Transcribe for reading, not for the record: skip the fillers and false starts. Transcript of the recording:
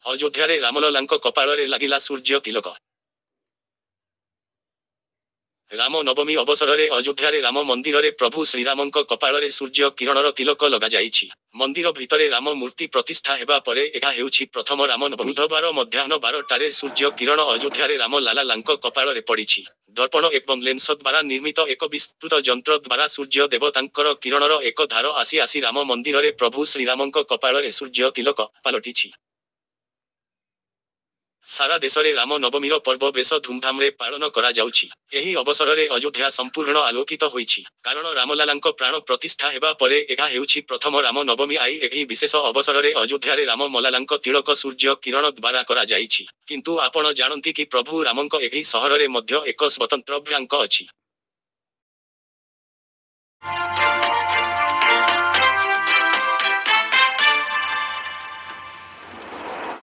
ଅଯୋଧ୍ୟାରେ ରାମଲଲାଙ୍କ କପାଳରେ ଲାଗିଲା ସୂର୍ଯ୍ୟ ତିଲକ। ରାମ ନବମୀ ଅବସରରେ ଅଯୋଧ୍ୟାରେ ରାମ ମନ୍ଦିରରେ ପ୍ରଭୁ ଶ୍ରୀରାମଙ୍କ କପାଳରେ ସୂର୍ଯ୍ୟ କିରଣର ତିଲକ ଲଗାଯାଇଛି। ମନ୍ଦିର ଭିତରେ ରାମ ମୂର୍ତ୍ତି ପ୍ରତିଷ୍ଠା ହେବା ପରେ ଏହା ହେଉଛି ପ୍ରଥମ ରାମ ନବମୀ। ବୁଧବାର ମଧ୍ୟାହ୍ନ 12ଟାରେ ସୂର୍ଯ୍ୟ କିରଣ ଅଯୋଧ୍ୟାରେ ରାମ ଲାଲାଙ୍କ କପାଳରେ ପଡ଼ିଛି। ଦର୍ପଣ ଏବଂ ଲେନ୍ସ ଦ୍ୱାରା ନିର୍ମିତ ଏକ ବିସ୍ତୃତ ଯନ୍ତ୍ର ଦ୍ୱାରା ସୂର୍ଯ୍ୟ ଦେବତାଙ୍କର କିରଣର ଏକ ଧାର ଆସି ଆସି ରାମ ମନ୍ଦିରରେ ପ୍ରଭୁ ଶ୍ରୀରାମଙ୍କ କପାଳରେ ସୂର୍ଯ୍ୟ ତିଲକ ପାଲଟିଛି। ସାରା ଦେଶରେ ରାମ ନବମୀର ପର୍ବ ବେଶ ଧୁମଧାମରେ ପାଳନ କରାଯାଉଛି। ଏହି ଅବସରରେ ଅଯୋଧ୍ୟା ସମ୍ପୂର୍ଣ୍ଣ ଆଲୋକିତ ହୋଇଛି। କାରଣ ରାମଲାଲାଙ୍କ ପ୍ରାଣ ପ୍ରତିଷ୍ଠା ହେବା ପରେ ଏହା ହେଉଛି ପ୍ରଥମ ରାମ ନବମୀ। ଏହି ବିଶେଷ ଅବସରରେ ଅଯୋଧ୍ୟାରେ ରାମ ମଲାଲାଙ୍କ ତିଳକ ସୂର୍ଯ୍ୟ କିରଣ ଦ୍ୱାରା କରାଯାଇଛି। କିନ୍ତୁ ଆପଣ ଜାଣନ୍ତି କି ପ୍ରଭୁ ରାମଙ୍କ ଏହି ସହରରେ ମଧ୍ୟ ଏକ ସ୍ୱତନ୍ତ୍ର ବ୍ୟାଙ୍କ ଅଛି।